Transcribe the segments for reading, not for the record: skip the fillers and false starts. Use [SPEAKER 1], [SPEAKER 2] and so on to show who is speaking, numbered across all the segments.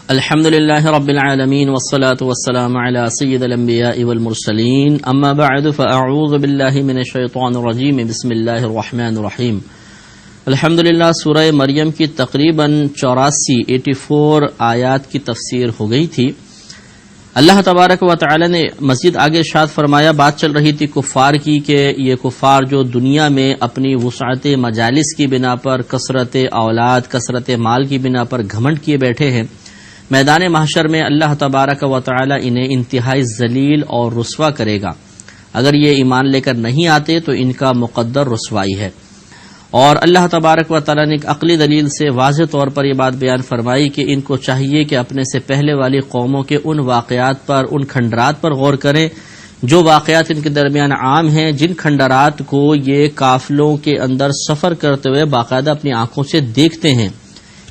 [SPEAKER 1] الحمد لله رب العالمين والصلاة والسلام على سيد الأنبياء والمرسلين أما بعد فأعوذ بالله من الشيطان الرجيم بسم الله الرحمن الرحيم الحمدللہ سورہ مریم کی تقریباً 84 آیات کی تفسیر ہو گئی تھی۔ اللہ تبارک و تعالی نے مزید آگے ارشاد فرمایا، بات چل رہی تھی کفار کی کہ یہ کفار جو دنیا میں اپنی وسعت مجالس کی بنا پر، کثرت اولاد، کثرت مال کی بنا پر گھمنڈ کیے بیٹھے ہیں، میدان محشر میں اللہ تبارک و تعالی انہیں انتہائی ذلیل اور رسوا کرے گا۔ اگر یہ ایمان لے کر نہیں آتے تو ان کا مقدر رسوائی ہے۔ اور اللہ تبارک و تعالی نے ایک عقلی دلیل سے واضح طور پر یہ بات بیان فرمائی کہ ان کو چاہیے کہ اپنے سے پہلے والی قوموں کے ان واقعات پر، ان کھنڈرات پر غور کریں جو واقعات ان کے درمیان عام ہیں، جن کھنڈرات کو یہ قافلوں کے اندر سفر کرتے ہوئے باقاعدہ اپنی آنکھوں سے دیکھتے ہیں۔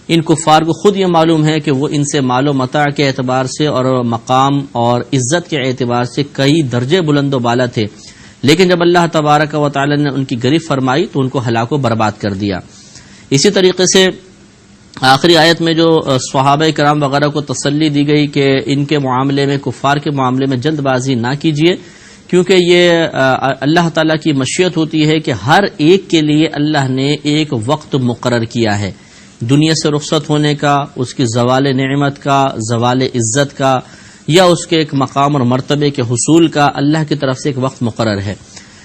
[SPEAKER 1] ان کفار کو خود یہ معلوم ہے کہ وہ ان سے مال و متاع کے اعتبار سے اور مقام اور عزت کے اعتبار سے کئی درجے بلند و بالا تھے، لیکن جب اللہ تبارک و تعالی نے ان کی گرفت فرمائی تو ان کو ہلاک و برباد کر دیا۔ اسی طریقے سے آخری آیت میں جو صحابہ کرام وغیرہ کو تسلی دی گئی کہ ان کے معاملے میں، کفار کے معاملے میں جلد بازی نہ کیجیے، کیونکہ یہ اللہ تعالیٰ کی مشیت ہوتی ہے کہ ہر ایک کے لیے اللہ نے ایک وقت مقرر کیا ہے، دنیا سے رخصت ہونے کا، اس کی زوال نعمت کا، زوال عزت کا، یا اس کے ایک مقام اور مرتبے کے حصول کا اللہ کی طرف سے ایک وقت مقرر ہے۔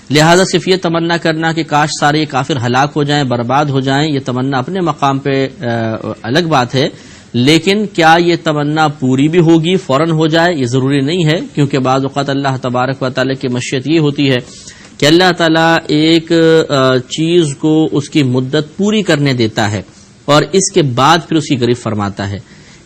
[SPEAKER 1] لہذا صرف یہ تمنا کرنا کہ کاش سارے کافر ہلاک ہو جائیں، برباد ہو جائیں، یہ تمنا اپنے مقام پہ الگ بات ہے، لیکن کیا یہ تمنا پوری بھی ہوگی، فوراً ہو جائے، یہ ضروری نہیں ہے، کیونکہ بعض اوقات اللہ تبارک و تعالیٰ کی مشیت یہ ہوتی ہے کہ اللہ تعالیٰ ایک چیز کو اس کی مدت پوری کرنے دیتا ہے اور اس کے بعد پھر اس کی گرفت فرماتا ہے۔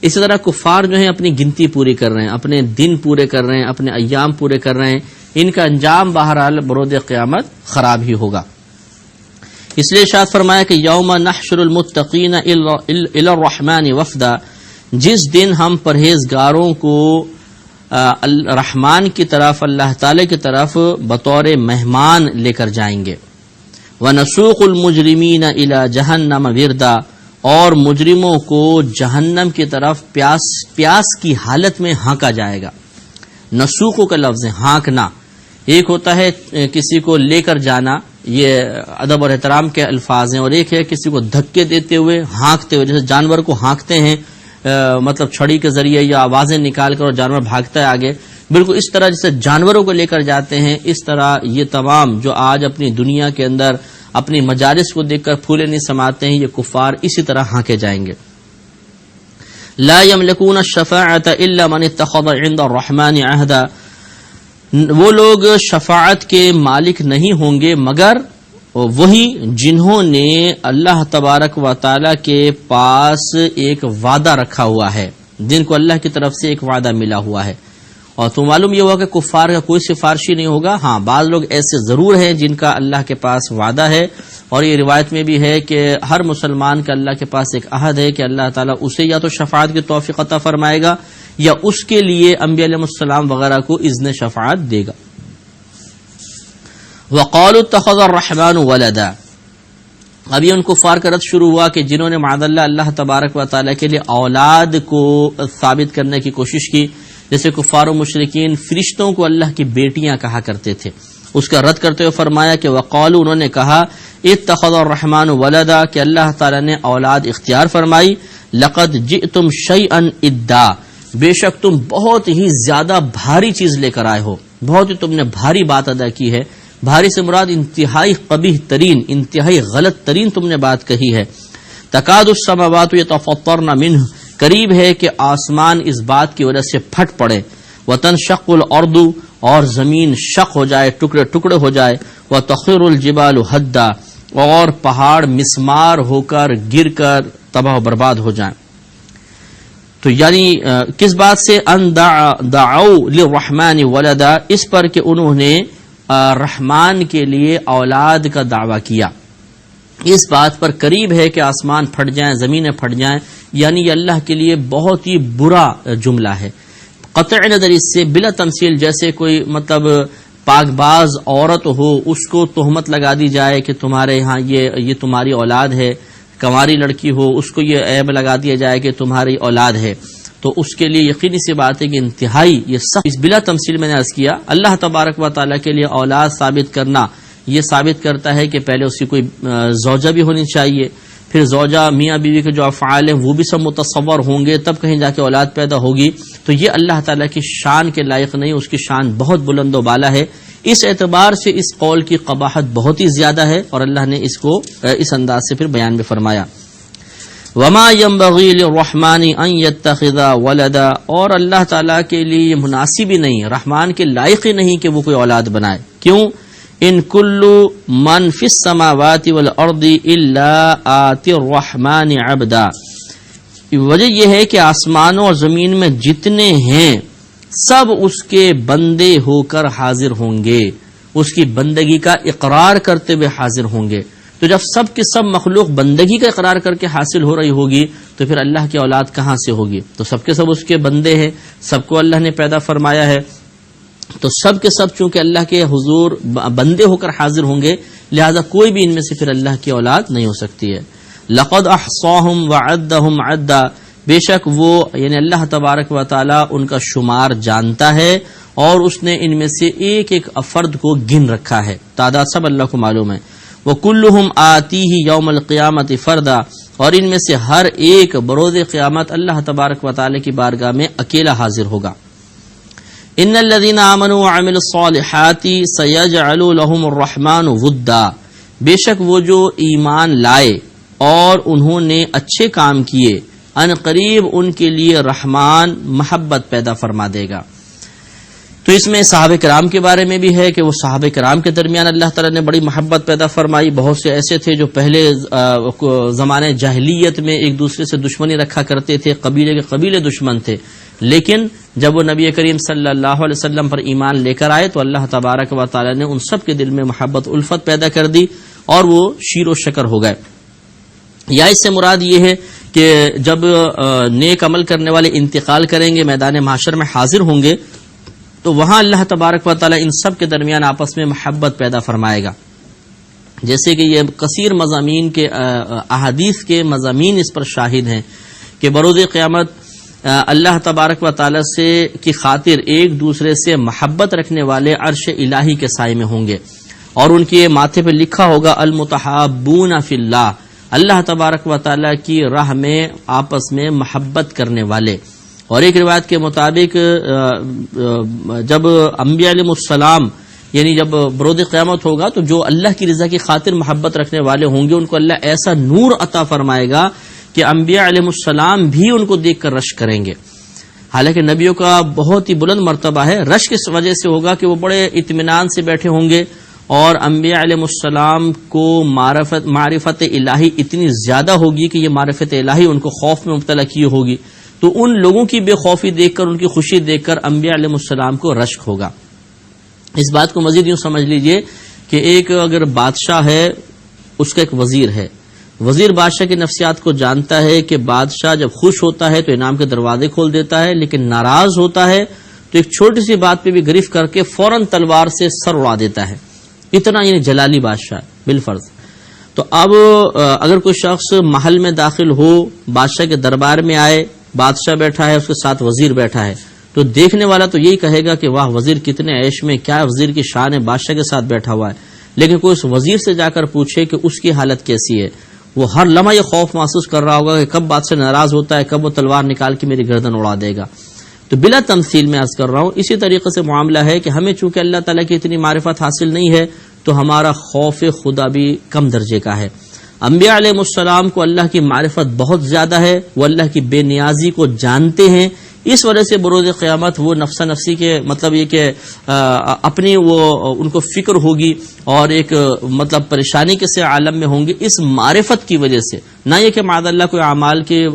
[SPEAKER 1] اسی طرح کفار جو ہیں اپنی گنتی پوری کر رہے ہیں، اپنے دن پورے کر رہے ہیں، اپنے ایام پورے کر رہے ہیں، ان کا انجام بہرحال برود قیامت خراب ہی ہوگا۔ اس لیے ارشاد فرمایا کہ یوم نحشر المتقین الی الرحمن وفدا، جس دن ہم پرہیزگاروں کو رحمان کی طرف، اللہ تعالی کی طرف بطور مہمان لے کر جائیں گے۔ ونسوق المجرمین الی جہنم وردا، اور مجرموں کو جہنم کی طرف پیاس کی حالت میں ہانکا جائے گا۔ نسوقوں کا لفظ ہے ہانکنا، ایک ہوتا ہے کسی کو لے کر جانا، یہ ادب اور احترام کے الفاظ ہیں، اور ایک ہے کسی کو دھکے دیتے ہوئے، ہانکتے ہوئے، جیسے جانور کو ہانکتے ہیں مطلب چھڑی کے ذریعے یا آوازیں نکال کر اور جانور بھاگتا ہے آگے، بالکل اس طرح جیسے جانوروں کو لے کر جاتے ہیں، اس طرح یہ تمام جو آج اپنی دنیا کے اندر اپنی مجالس کو دیکھ کر پھولے نہیں سماتے ہیں، یہ کفار اسی طرح ہانکے جائیں گے۔ لا یملکون الشفاعۃ الا من اتخذ عند الرحمن عہدا، وہ لوگ شفاعت کے مالک نہیں ہوں گے مگر وہی جنہوں نے اللہ تبارک و تعالی کے پاس ایک وعدہ رکھا ہوا ہے، جن کو اللہ کی طرف سے ایک وعدہ ملا ہوا ہے۔ اور تو معلوم یہ ہوا کہ کفار کا کوئی سفارشی نہیں ہوگا، ہاں بعض لوگ ایسے ضرور ہیں جن کا اللہ کے پاس وعدہ ہے، اور یہ روایت میں بھی ہے کہ ہر مسلمان کا اللہ کے پاس ایک عہد ہے کہ اللہ تعالیٰ اسے یا تو شفاعت کی توفیق عطا فرمائے گا یا اس کے لیے انبیاء علیہ السلام وغیرہ کو اذن شفاعت دے گا۔ وقالوا اتخذ الرحمن ولدا، ابھی ان کفار کا رد شروع ہوا کہ جنہوں نے معاذ اللہ تبارک و تعالیٰ کے لیے اولاد کو ثابت کرنے کی کوشش کی، جیسے کفار و مشرکین فرشتوں کو اللہ کی بیٹیاں کہا کرتے تھے، اس کا رد کرتے ہوئے فرمایا کہ وقالوا، انہوں نے کہا اتخذ الرحمن ولدا، کہ اللہ تعالیٰ نے اولاد اختیار فرمائی، لقد جئتم شیئا ادا، بے شک تم بہت ہی زیادہ بھاری چیز لے کر آئے ہو، بہت ہی تم نے بھاری بات ادا کی ہے۔ بھاری سے مراد انتہائی قبیح ترین، انتہائی غلط ترین تم نے بات کہی ہے۔ تکاد السماوات یتفطرن منہ، قریب ہے کہ آسمان اس بات کی وجہ سے پھٹ پڑے، وتنشق الارض، اور زمین شق ہو جائے، ٹکڑے ٹکڑے ہو جائے، وتخر الجبال ہدا، اور پہاڑ مسمار ہو کر گر کر تباہ و برباد ہو جائیں۔ تو یعنی کس بات سے؟ ان دعوا للرحمن ولدا، اس پر کہ انہوں نے رحمان کے لیے اولاد کا دعویٰ کیا، اس بات پر قریب ہے کہ آسمان پھٹ جائیں، زمینیں پھٹ جائیں، یعنی یہ اللہ کے لیے بہت ہی برا جملہ ہے۔ قطع نظر اس سے بلا تمثیل، جیسے کوئی مطلب پاک باز عورت ہو، اس کو تہمت لگا دی جائے کہ تمہارے ہاں یہ تمہاری اولاد ہے، کنواری لڑکی ہو، اس کو یہ عیب لگا دیا جائے کہ تمہاری اولاد ہے، تو اس کے لیے یقینی سی بات ہے کہ انتہائی یہ سخت، اس بلا تمثیل میں نے عرض کیا، اللہ تبارک و تعالیٰ کے لیے اولاد ثابت کرنا یہ ثابت کرتا ہے کہ پہلے اس کی کوئی زوجہ بھی ہونی چاہیے، پھر زوجہ میاں بیوی کے جو افعال ہیں وہ بھی سب متصور ہوں گے، تب کہیں جا کے اولاد پیدا ہوگی. تو یہ اللہ تعالیٰ کی شان کے لائق نہیں، اس کی شان بہت بلند و بالا ہے. اس اعتبار سے اس قول کی قباحت بہت ہی زیادہ ہے، اور اللہ نے اس کو اس انداز سے پھر بیان میں فرمایا، وما ينبغي للرحمن ان يتخذ ولدا، اور اللہ تعالیٰ کے لیے یہ مناسب ہی نہیں، رحمان کے لائق ہی نہیں کہ وہ کوئی اولاد بنائے. کیوں؟ ان کل من فی السماوات والارض الا آتی الرحمن عبدا، وجہ یہ ہے کہ آسمانوں اور زمین میں جتنے ہیں سب اس کے بندے ہو کر حاضر ہوں گے، اس کی بندگی کا اقرار کرتے ہوئے حاضر ہوں گے. تو جب سب کے سب مخلوق بندگی کا اقرار کر کے حاصل ہو رہی ہوگی تو پھر اللہ کی اولاد کہاں سے ہوگی؟ تو سب کے سب اس کے بندے ہیں، سب کو اللہ نے پیدا فرمایا ہے، تو سب کے سب چونکہ اللہ کے حضور بندے ہو کر حاضر ہوں گے، لہذا کوئی بھی ان میں سے پھر اللہ کی اولاد نہیں ہو سکتی ہے. لقد احصاهم وعدهم عدا، بے شک وہ یعنی اللہ تبارک و تعالی ان کا شمار جانتا ہے، اور اس نے ان میں سے ایک ایک فرد کو گن رکھا ہے، تعداد سب اللہ کو معلوم ہے. وَكُلُّهُمْ آتِيهِ يَوْمَ الْقِيَامَةِ فَرْدًا، اور ان میں سے ہر ایک بروز قیامت اللہ تبارک و تعالی کی بارگاہ میں اکیلا حاضر ہوگا. ان الذين آمنوا وعملوا الصالحات سيجعل لهم الرحمن ودا، بے شک وہ جو ایمان لائے اور انہوں نے اچھے کام کیے، ان قریب ان کے لیے رحمان محبت پیدا فرما دے گا. تو اس میں صحابہ کرام کے بارے میں بھی ہے کہ وہ صحابہ کرام کے درمیان اللہ تعالیٰ نے بڑی محبت پیدا فرمائی. بہت سے ایسے تھے جو پہلے زمانے جاہلیت میں ایک دوسرے سے دشمنی رکھا کرتے تھے، قبیلے کے قبیلے دشمن تھے، لیکن جب وہ نبی کریم صلی اللہ علیہ وسلم پر ایمان لے کر آئے تو اللہ تبارک و تعالیٰ نے ان سب کے دل میں محبت الفت پیدا کر دی اور وہ شیر و شکر ہو گئے. یا اس سے مراد یہ ہے کہ جب نیک عمل کرنے والے انتقال کریں گے، میدان محشر میں حاضر ہوں گے، تو وہاں اللہ تبارک و تعالیٰ ان سب کے درمیان آپس میں محبت پیدا فرمائے گا. جیسے کہ یہ کثیر مضامین کے احادیث کے مضامین اس پر شاہد ہیں کہ بروز قیامت اللہ تبارک و تعالیٰ سے کی خاطر ایک دوسرے سے محبت رکھنے والے عرش الہی کے سائے میں ہوں گے، اور ان کے ماتھے پہ لکھا ہوگا المتحابون فی اللہ، اللہ تبارک و تعالیٰ کی راہ میں آپس میں محبت کرنے والے. اور ایک روایت کے مطابق جب انبیاء علیہ السلام یعنی جب بروز قیامت ہوگا تو جو اللہ کی رضا کی خاطر محبت رکھنے والے ہوں گے ان کو اللہ ایسا نور عطا فرمائے گا کہ انبیاء علیہ السلام بھی ان کو دیکھ کر رشک کریں گے. حالانکہ نبیوں کا بہت ہی بلند مرتبہ ہے، رشک اس وجہ سے ہوگا کہ وہ بڑے اطمینان سے بیٹھے ہوں گے، اور انبیاء علیہ السلام کو معرفت الہی اتنی زیادہ ہوگی کہ یہ معرفت الہی ان کو خوف میں مبتلا کی ہوگی. تو ان لوگوں کی بے خوفی دیکھ کر، ان کی خوشی دیکھ کر انبیاء علیہ السلام کو رشک ہوگا. اس بات کو مزید یوں سمجھ لیجئے کہ ایک اگر بادشاہ ہے، اس کا ایک وزیر ہے، وزیر بادشاہ کی نفسیات کو جانتا ہے کہ بادشاہ جب خوش ہوتا ہے تو انعام کے دروازے کھول دیتا ہے، لیکن ناراض ہوتا ہے تو ایک چھوٹی سی بات پہ بھی گرفت کر کے فوراً تلوار سے سر اڑا دیتا ہے. اتنا یعنی جلالی بادشاہ بالفرض. تو اب اگر کوئی شخص محل میں داخل ہو، بادشاہ کے دربار میں آئے، بادشاہ بیٹھا ہے، اس کے ساتھ وزیر بیٹھا ہے، تو دیکھنے والا تو یہی کہے گا کہ واہ وزیر کتنے عیش میں، کیا وزیر کی شان ہے، بادشاہ کے ساتھ بیٹھا ہوا ہے. لیکن کوئی اس وزیر سے جا کر پوچھے کہ اس کی حالت کیسی ہے، وہ ہر لمحہ یہ خوف محسوس کر رہا ہوگا کہ کب بادشاہ ناراض ہوتا ہے، کب وہ تلوار نکال کے میری گردن اڑا دے گا. تو بلا تمثیل میں عرض کر رہا ہوں، اسی طریقے سے معاملہ ہے کہ ہمیں چونکہ اللہ تعالیٰ کی اتنی معرفت حاصل نہیں ہے تو ہمارا خوف خدا بھی کم درجے کا ہے. انبیاء علیہ السلام کو اللہ کی معرفت بہت زیادہ ہے، وہ اللہ کی بے نیازی کو جانتے ہیں، اس وجہ سے بروز قیامت وہ نفسا نفسی کے مطلب یہ کہ اپنی وہ ان کو فکر ہوگی اور ایک مطلب پریشانی کے سے عالم میں ہوں گے اس معرفت کی وجہ سے. نہ یہ کہ معاذ اللہ کوئی اعمال کے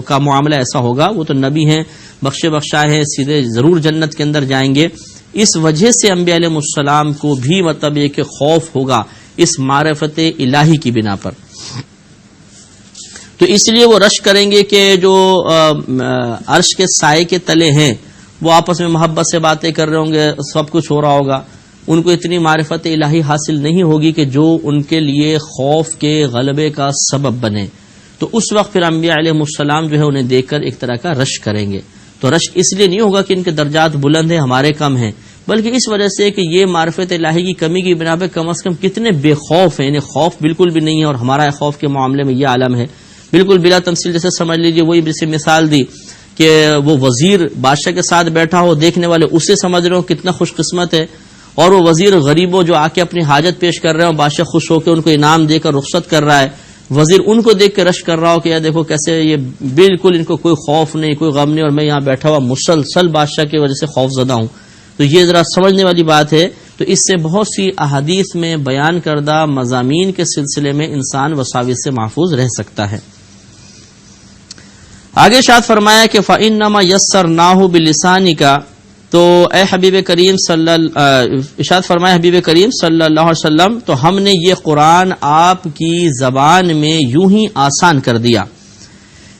[SPEAKER 1] کا معاملہ ایسا ہوگا، وہ تو نبی ہیں، بخشے بخشائے ہیں، سیدھے ضرور جنت کے اندر جائیں گے. اس وجہ سے انبیاء علیہ السلام کو بھی مطلب یہ کہ خوف ہوگا اس معرفت الہی کی بنا پر. تو اس لیے وہ رشک کریں گے کہ جو عرش کے سائے کے تلے ہیں وہ آپس میں محبت سے باتیں کر رہے ہوں گے، سب کچھ ہو رہا ہوگا، ان کو اتنی معرفت الہی حاصل نہیں ہوگی کہ جو ان کے لیے خوف کے غلبے کا سبب بنے. تو اس وقت پھر انبیاء علیہ السلام جو ہے انہیں دیکھ کر ایک طرح کا رشک کریں گے. تو رشک اس لیے نہیں ہوگا کہ ان کے درجات بلند ہیں ہمارے کم ہیں، بلکہ اس وجہ سے کہ یہ معرفت الہی کی کمی کی بنا پہ کم از کم کتنے بے خوف ہیں، انہیں خوف بالکل بھی نہیں ہے، اور ہمارا خوف کے معاملے میں یہ عالم ہے بالکل بلا تمثیل. جیسے سمجھ لیجئے وہی جیسے مثال دی کہ وہ وزیر بادشاہ کے ساتھ بیٹھا ہو، دیکھنے والے اسے سمجھ رہے ہو کتنا خوش قسمت ہے، اور وہ وزیر غریبوں جو آ کے اپنی حاجت پیش کر رہے ہو، بادشاہ خوش ہو کے ان کو انعام دے کر رخصت کر رہا ہے، وزیر ان کو دیکھ کے رش کر رہا ہو کہ یار دیکھو کیسے یہ بالکل ان کو کوئی خوف نہیں، کوئی غم نہیں، اور میں یہاں بیٹھا ہوا مسلسل بادشاہ کی وجہ سے خوف زدہ ہوں. تو یہ ذرا سمجھنے والی بات ہے. تو اس سے بہت سی احادیث میں بیان کردہ مضامین کے سلسلے میں انسان وساوس سے محفوظ رہ سکتا ہے. آگے ارشاد فرمایا کہ فَإِنَّمَا يَسَّرْنَاهُ بِلِسَانِكَ، تو اے حبیب کریم ارشاد فرمایا حبیب کریم صلی اللہ علیہ وسلم تو ہم نے یہ قرآن آپ کی زبان میں یوں ہی آسان کر دیا،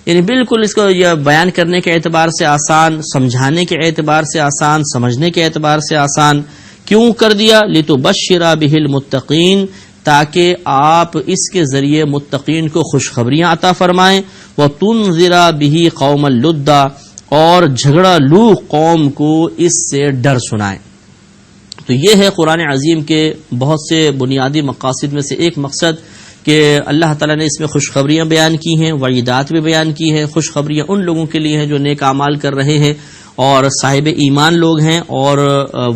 [SPEAKER 1] یعنی بالکل اس کو یہ بیان کرنے کے اعتبار سے آسان، سمجھانے کے اعتبار سے آسان، سمجھنے کے اعتبار سے آسان. کیوں کر دیا؟ لِتُبَشِّرَ بِهِ الْمُتَّقِينَ، تاکہ آپ اس کے ذریعے متقین کو خوشخبریاں عطا فرمائیں، وَتُنذِرَ بِهِ قَوْمَ اللُّدَّ، اور جھگڑا لو قوم کو اس سے ڈر سنائیں. تو یہ ہے قرآن عظیم کے بہت سے بنیادی مقاصد میں سے ایک مقصد کہ اللہ تعالیٰ نے اس میں خوشخبریاں بیان کی ہیں، وعیدات بھی بیان کی ہیں. خوشخبریاں ان لوگوں کے لیے ہیں جو نیک اعمال کر رہے ہیں اور صاحب ایمان لوگ ہیں، اور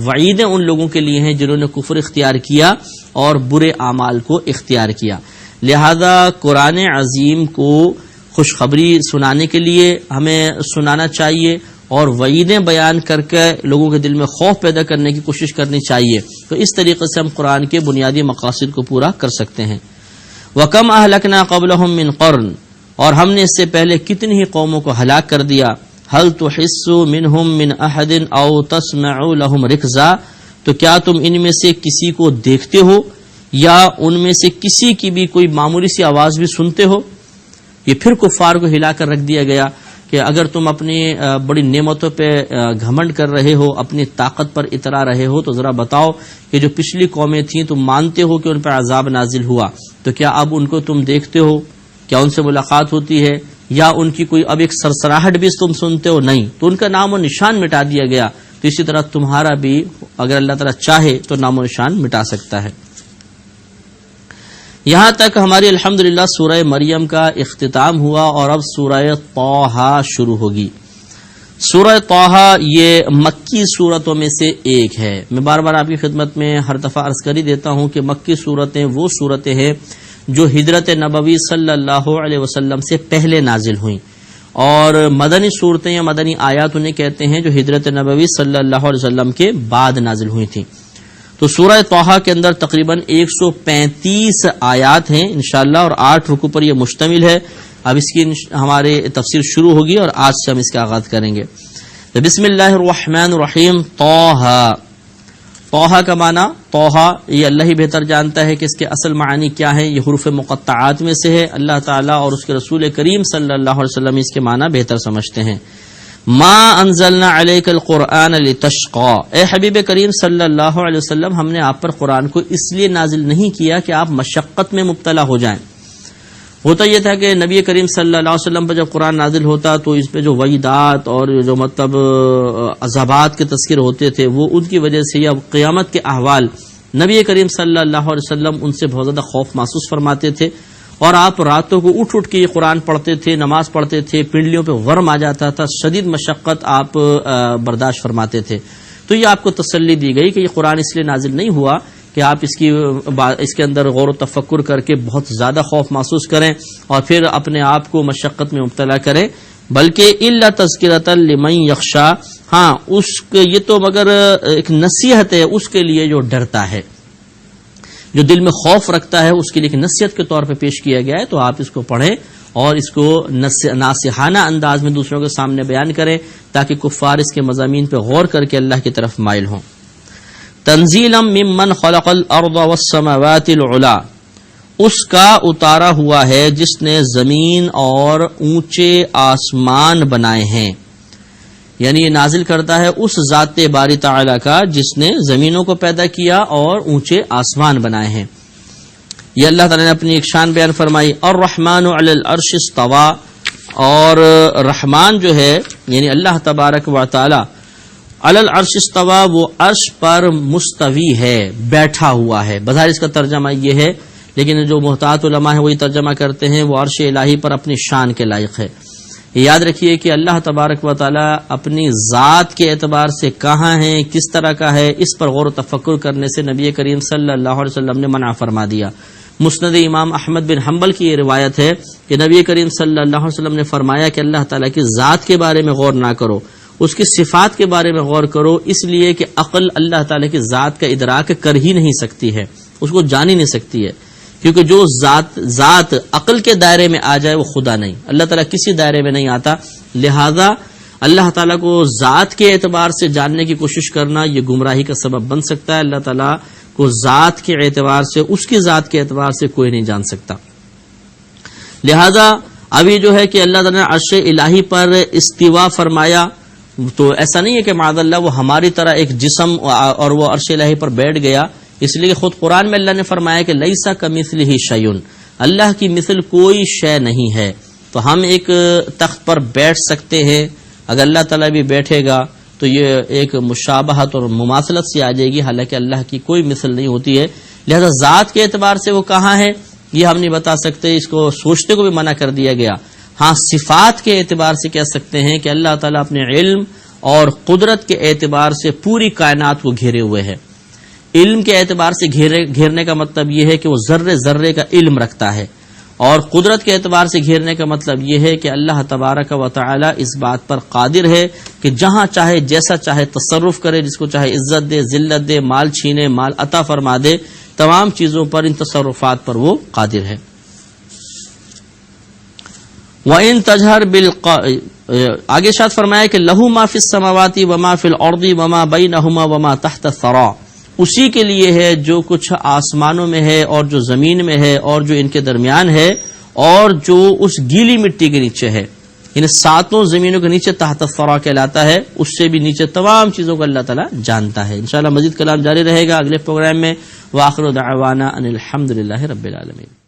[SPEAKER 1] وعیدیں ان لوگوں کے لیے ہیں جنہوں نے کفر اختیار کیا اور برے اعمال کو اختیار کیا. لہذا قرآن عظیم کو خوشخبری سنانے کے لیے ہمیں سنانا چاہیے، اور وعیدیں بیان کر کے لوگوں کے دل میں خوف پیدا کرنے کی کوشش کرنی چاہیے. تو اس طریقے سے ہم قرآن کے بنیادی مقاصد کو پورا کر سکتے ہیں. وَكَمْ أَهْلَكْنَا قَبْلَهُمْ مِنْ قَرْنٍ، اور ہم نے اس سے پہلے کتنی ہی قوموں کو ہلاک کر دیا. هَلْ تُحِسُّ مِنْهُمْ مِنْ أَحَدٍ أَوْ تَسْمَعُ لَهُمْ رِكْزًا، تو کیا تم ان میں سے کسی کو دیکھتے ہو یا ان میں سے کسی کی بھی کوئی معمولی سی آواز بھی سنتے ہو؟ یہ پھر کفار کو ہلا کر رکھ دیا گیا کہ اگر تم اپنی بڑی نعمتوں پہ گھمنڈ کر رہے ہو، اپنی طاقت پر اترا رہے ہو، تو ذرا بتاؤ کہ جو پچھلی قومیں تھیں تم مانتے ہو کہ ان پر عذاب نازل ہوا، تو کیا اب ان کو تم دیکھتے ہو؟ کیا ان سے ملاقات ہوتی ہے؟ یا ان کی کوئی اب ایک سرسراہٹ بھی تم سنتے ہو؟ نہیں. تو ان کا نام و نشان مٹا دیا گیا. تو اسی طرح تمہارا بھی اگر اللہ تعالیٰ چاہے تو نام و نشان مٹا سکتا ہے. یہاں تک ہماری الحمدللہ سورہ مریم کا اختتام ہوا، اور اب سورہ طٰہٰ شروع ہوگی. سورہ طٰہٰ یہ مکی صورتوں میں سے ایک ہے. میں بار بار آپ کی خدمت میں ہر دفعہ عرض کر ہی دیتا ہوں کہ مکی صورتیں وہ صورتیں ہیں جو ہجرت نبوی صلی اللہ علیہ وسلم سے پہلے نازل ہوئیں، اور مدنی صورتیں یا مدنی آیات انہیں کہتے ہیں جو ہجرت نبوی صلی اللہ علیہ وسلم کے بعد نازل ہوئی تھیں. تو سورہ طٰہٰ کے اندر تقریباً 135 آیات ہیں انشاءاللہ، اور 8 رکوع پر یہ مشتمل ہے. اب اس کی ہمارے تفسیر شروع ہوگی اور آج سے ہم اس کا آغاز کریں گے. بسم اللہ الرحمن الرحیم. طٰہٰ، طٰہٰ کا معنی طٰہٰ یہ اللہ ہی بہتر جانتا ہے کہ اس کے اصل معنی کیا ہے. یہ حروف مقطعات میں سے ہے. اللہ تعالیٰ اور اس کے رسول کریم صلی اللہ علیہ وسلم اس کے معنی بہتر سمجھتے ہیں. ما انزلنا علیک القرآن لتشقى، اے حبیب کریم صلی اللہ علیہ وسلم ہم نے آپ پر قرآن کو اس لیے نازل نہیں کیا کہ آپ مشقت میں مبتلا ہو جائیں. ہوتا یہ تھا کہ نبی کریم صلی اللہ علیہ وسلم پر جب قرآن نازل ہوتا تو اس پہ جو وعیدات اور جو مطلب عذابات کے تذکر ہوتے تھے وہ ان کی وجہ سے، یا قیامت کے احوال، نبی کریم صلی اللہ علیہ وسلم ان سے بہت زیادہ خوف محسوس فرماتے تھے، اور آپ راتوں کو اٹھ کے یہ قرآن پڑھتے تھے، نماز پڑھتے تھے، پنڈلیوں پہ ورم آ جاتا تھا، شدید مشقت آپ برداشت فرماتے تھے. تو یہ آپ کو تسلی دی گئی کہ یہ قرآن اس لیے نازل نہیں ہوا کہ آپ اس کے اندر غور و تفکر کر کے بہت زیادہ خوف محسوس کریں اور پھر اپنے آپ کو مشقت میں مبتلا کریں، بلکہ الا تذکرۃ لمن یخشی، ہاں یہ تو مگر ایک نصیحت ہے اس کے لیے جو ڈرتا ہے، جو دل میں خوف رکھتا ہے، اس کے لیے ایک نصیحت کے طور پہ پیش کیا گیا ہے. تو آپ اس کو پڑھیں اور اس کو ناصحانہ انداز میں دوسروں کے سامنے بیان کریں تاکہ کفار اس کے مضامین پہ غور کر کے اللہ کی طرف مائل ہوں. تنزیلا ممن خلق الارض والسماوات العلا، اس کا اتارا ہوا ہے جس نے زمین اور اونچے آسمان بنائے ہیں، یعنی یہ نازل کرتا ہے اس ذات باری تعالی کا جس نے زمینوں کو پیدا کیا اور اونچے آسمان بنائے ہیں. یہ اللہ تعالیٰ نے اپنی ایک شان بیان فرمائی. الرحمن علی العرش استوى، اور رحمان جو ہے یعنی اللہ تبارک و تعالی علی العرش استوا، وہ عرش پر مستوی ہے، بیٹھا ہوا ہے. بظاہر اس کا ترجمہ یہ ہے، لیکن جو محتاط علماء ہیں وہی ترجمہ کرتے ہیں وہ عرش الہی پر اپنی شان کے لائق ہے. یاد رکھیے کہ اللہ تبارک و تعالی اپنی ذات کے اعتبار سے کہاں ہے، کس طرح کا ہے، اس پر غور و تفکر کرنے سے نبی کریم صلی اللہ علیہ وسلم نے منع فرما دیا. مسند امام احمد بن حنبل کی یہ روایت ہے کہ نبی کریم صلی اللہ علیہ وسلم نے فرمایا کہ اللہ تعالیٰ کی ذات کے بارے میں غور نہ کرو، اس کی صفات کے بارے میں غور کرو، اس لیے کہ عقل اللہ تعالیٰ کی ذات کا ادراک کر ہی نہیں سکتی ہے، اس کو جان ہی نہیں سکتی ہے، کیونکہ جو ذات عقل کے دائرے میں آ جائے وہ خدا نہیں. اللہ تعالیٰ کسی دائرے میں نہیں آتا، لہذا اللہ تعالیٰ کو ذات کے اعتبار سے جاننے کی کوشش کرنا یہ گمراہی کا سبب بن سکتا ہے. اللہ تعالیٰ کو ذات کے اعتبار سے، اس کی ذات کے اعتبار سے کوئی نہیں جان سکتا. لہذا ابھی جو ہے کہ اللہ تعالیٰ نے عرش الہی پر استوا فرمایا، تو ایسا نہیں ہے کہ معاذ اللہ وہ ہماری طرح ایک جسم اور وہ عرش الہی پر بیٹھ گیا، اس لیے خود قرآن میں اللہ نے فرمایا کہ لیسا کمثلہ شیء، اللہ کی مثل کوئی شے نہیں ہے. تو ہم ایک تخت پر بیٹھ سکتے ہیں، اگر اللہ تعالیٰ بھی بیٹھے گا تو یہ ایک مشابہت اور مماثلت سی آ جائے گی، حالانکہ اللہ کی کوئی مثل نہیں ہوتی ہے. لہذا ذات کے اعتبار سے وہ کہاں ہے یہ ہم نہیں بتا سکتے، اس کو سوچنے کو بھی منع کر دیا گیا. ہاں صفات کے اعتبار سے کہہ سکتے ہیں کہ اللہ تعالیٰ اپنے علم اور قدرت کے اعتبار سے پوری کائنات کو گھیرے ہوئے ہے. علم کے اعتبار سے گھیرنے کا مطلب یہ ہے کہ وہ ذرے ذرے کا علم رکھتا ہے، اور قدرت کے اعتبار سے گھیرنے کا مطلب یہ ہے کہ اللہ تبارک و تعالی اس بات پر قادر ہے کہ جہاں چاہے جیسا چاہے تصرف کرے، جس کو چاہے عزت دے، ذلت دے، مال چھینے، مال عطا فرما دے، تمام چیزوں پر، ان تصرفات پر وہ قادر ہے. وَإِن تَجْهَرْ آگے ارشاد فرمایا کہ لَهُ مَا فِي السَّمَاوَاتِ وَمَا فِي الْأَرْضِ وَمَا بَيْنَهُمَا وَمَا تَحْتَ الثَّرَى، اسی کے لیے ہے جو کچھ آسمانوں میں ہے اور جو زمین میں ہے اور جو ان کے درمیان ہے اور جو اس گیلی مٹی کے نیچے ہے. ان ساتوں زمینوں کے نیچے تحت الثری کہلاتا ہے، اس سے بھی نیچے تمام چیزوں کو اللہ تعالیٰ جانتا ہے. انشاءاللہ مزید کلام جاری رہے گا اگلے پروگرام میں. وآخر دعوانا ان الحمدللہ رب العالمین.